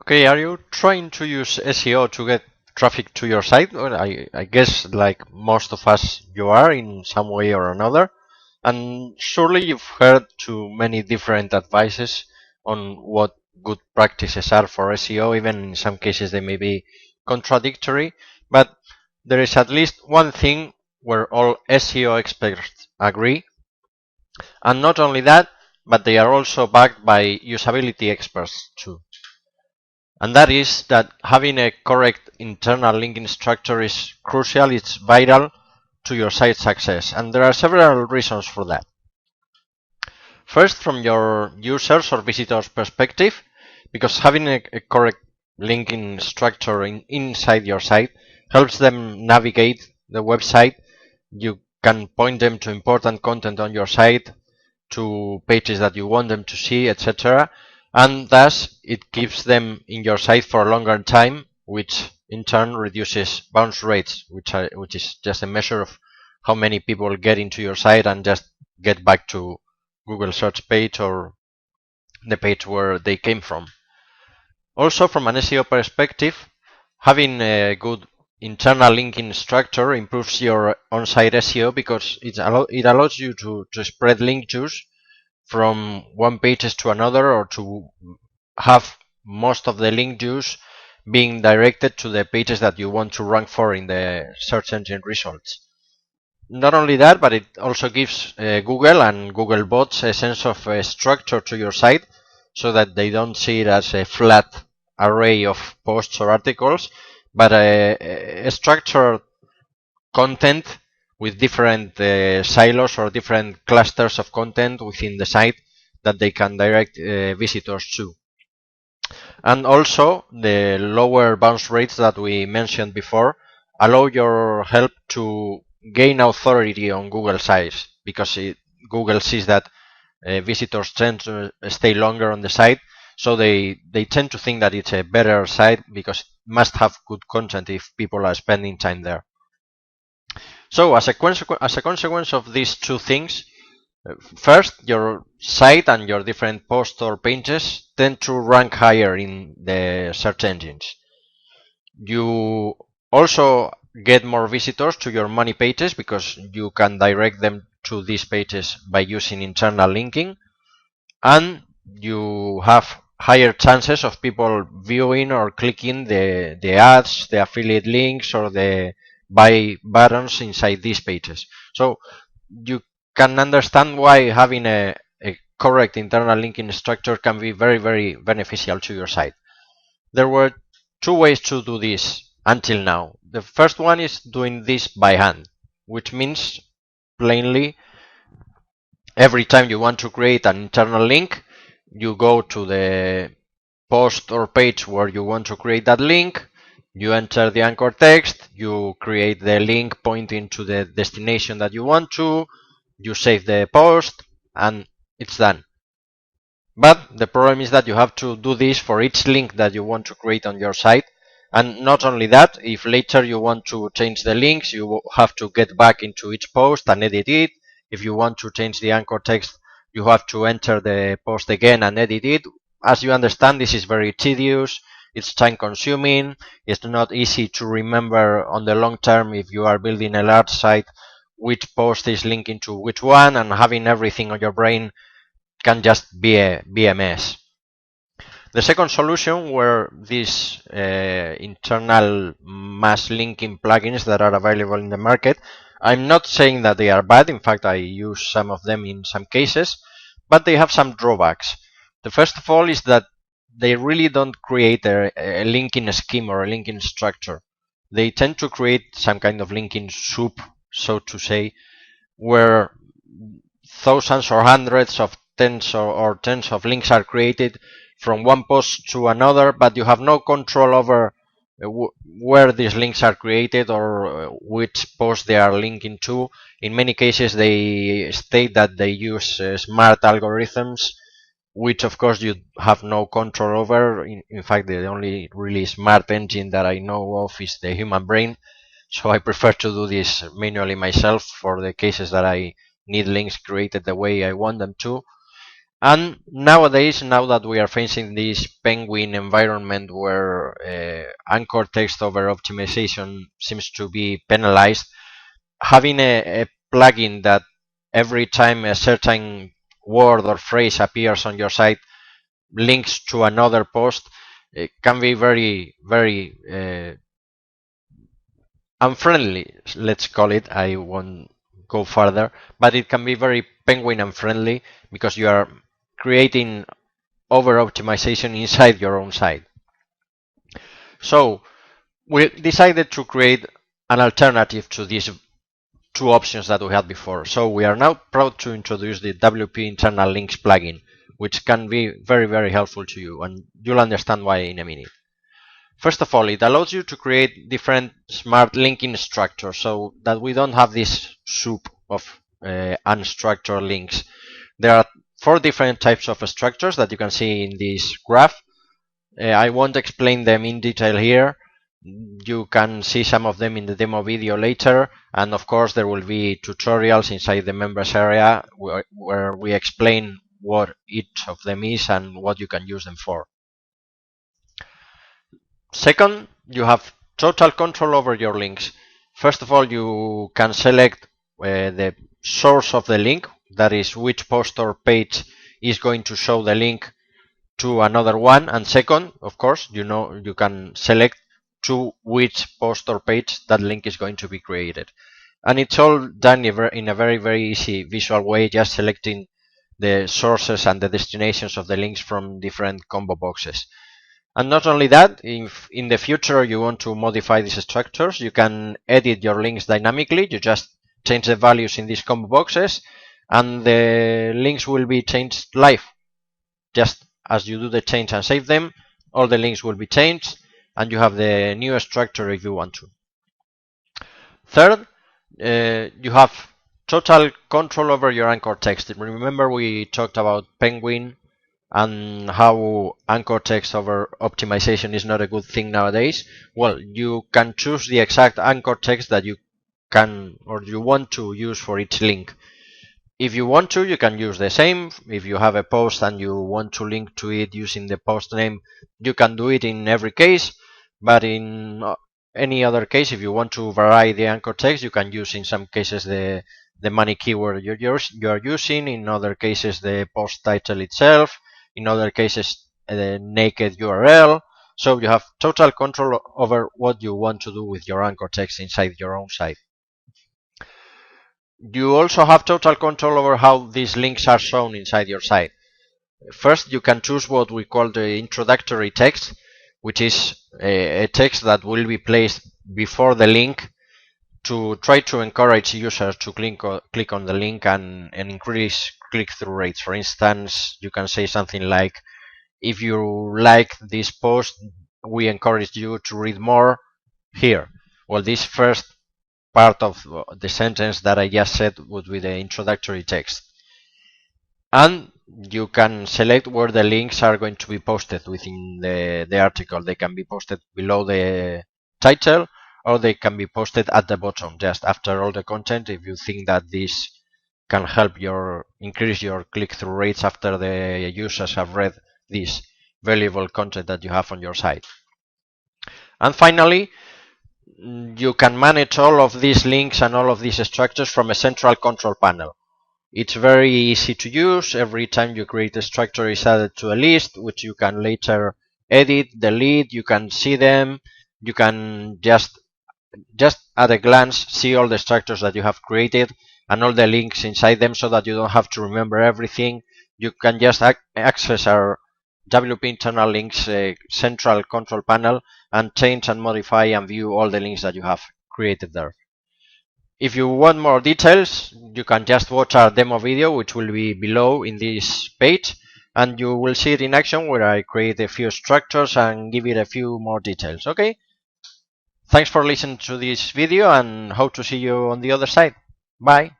Okay, are you trying to use SEO to get traffic to your site? Well, I guess like most of us you are in some way or another. And surely you've heard too many different advices on what good practices are for SEO. Even in some cases they may be contradictory. But there is at least one thing where all SEO experts agree. And not only that, but they are also backed by usability experts too. And that is that having a correct internal linking structure is crucial, it's vital to your site success. And there are several reasons for that. First, from your users or visitors perspective, because having a correct linking structure inside your site helps them navigate the website. You can point them to important content on your site, to pages that you want them to see, etc. And thus it keeps them in your site for a longer time, which in turn reduces bounce rates, which is just a measure of how many people get into your site and just get back to Google search page or the page where they came from. Also, from an SEO perspective, having a good internal linking structure improves your on-site SEO because it allows you to spread link juice from one page to another, or to have most of the link juice being directed to the pages that you want to rank for in the search engine results. Not only that, but it also gives Google and Google bots a sense of structure to your site, so that they don't see it as a flat array of posts or articles, but a structured content with different silos or different clusters of content within the site that they can direct visitors to. And also, the lower bounce rates that we mentioned before allow your help to gain authority on Google sites, because Google sees that visitors tend to stay longer on the site, so they tend to think that it's a better site because it must have good content if people are spending time there. So as a consequence of these two things, first, your site and your different posts or pages tend to rank higher in the search engines. You also get more visitors to your money pages because you can direct them to these pages by using internal linking, and you have higher chances of people viewing or clicking the ads, the affiliate links, or the buy buttons inside these pages. So you can understand why having a correct internal linking structure can be very, very beneficial to your site. There were two ways to do this until now. The first one is doing this by hand, which means plainly every time you want to create an internal link, you go to the post or page where you want to create that link, you enter the anchor text, you create the link pointing to the destination that you want to, you save the post, and it's done. But the problem is that you have to do this for each link that you want to create on your site. And not only that, if later you want to change the links, you have to get back into each post and edit it. If you want to change the anchor text, you have to enter the post again and edit it. As you understand, this is very tedious, it's time consuming, it's not easy to remember on the long term if you are building a large site which post is linking to which one, and having everything on your brain can just be a mess. The second solution were these internal mass linking plugins that are available in the market. I'm not saying that they are bad, in fact I use some of them in some cases, but they have some drawbacks. The first of all is that they really don't create a linking scheme or a linking structure. They tend to create some kind of linking soup, so to say, where thousands or hundreds of tens or tens of links are created from one post to another, but you have no control over where these links are created or which post they are linking to. In many cases they state that they use smart algorithms, which of course you have no control over. In fact, the only really smart engine that I know of is the human brain, so I prefer to do this manually myself for the cases that I need links created the way I want them to. And nowadays, now that we are facing this Penguin environment where anchor text over optimization seems to be penalized, having a plugin that every time a certain word or phrase appears on your site links to another post, it can be very, very unfriendly, let's call it. I won't go further, but it can be very Penguin unfriendly because you are creating over optimization inside your own site. So we decided to create an alternative to these two options that we had before. So we are now proud to introduce the WP internal links plugin, which can be very, very helpful to you, and you'll understand why in a minute. First of all, it allows you to create different smart linking structures so that we don't have this soup of unstructured links. There are 4 different types of structures that you can see in this graph. I won't explain them in detail here. You can see some of them in the demo video later, and of course there will be tutorials inside the members area where we explain what each of them is and what you can use them for. Second, you have total control over your links. First of all, you can select the source of the link, that is which post or page is going to show the link to another one, and second, of course, you can select to which post or page that link is going to be created. And it's all done in a very, very easy visual way, just selecting the sources and the destinations of the links from different combo boxes. And not only that, if in the future you want to modify these structures, you can edit your links dynamically. You just change the values in these combo boxes and the links will be changed live. Just as you do the change and save them, all the links will be changed and you have the new structure if you want to. Third, you have total control over your anchor text. Remember we talked about Penguin and how anchor text over optimization is not a good thing nowadays. Well, you can choose the exact anchor text that you can or you want to use for each link. If you want to, you can use the same. If you have a post and you want to link to it using the post name, you can do it in every case. But in any other case, if you want to vary the anchor text, you can use in some cases the money keyword you're using, in other cases the post title itself, in other cases the naked URL. So you have total control over what you want to do with your anchor text inside your own site. You also have total control over how these links are shown inside your site. First, you can choose what we call the introductory text, which is a text that will be placed before the link to try to encourage users to click on the link and increase click-through rates. For instance, you can say something like, if you like this post, we encourage you to read more here. Well, this first part of the sentence that I just said would be the introductory text. And you can select where the links are going to be posted within the article. They can be posted below the title, or they can be posted at the bottom, just after all the content, if you think that this can help increase your click-through rates after the users have read this valuable content that you have on your site. And finally, you can manage all of these links and all of these structures from a central control panel. It's very easy to use. Every time you create a structure, it's added to a list, which you can later edit, delete. You can see them. You can just at a glance see all the structures that you have created and all the links inside them, so that you don't have to remember everything. You can just access our WP internal links central control panel and change and modify and view all the links that you have created there. If you want more details, you can just watch our demo video, which will be below in this page, and you will see it in action where I create a few structures and give it a few more details. Okay? Thanks for listening to this video and hope to see you on the other side. Bye.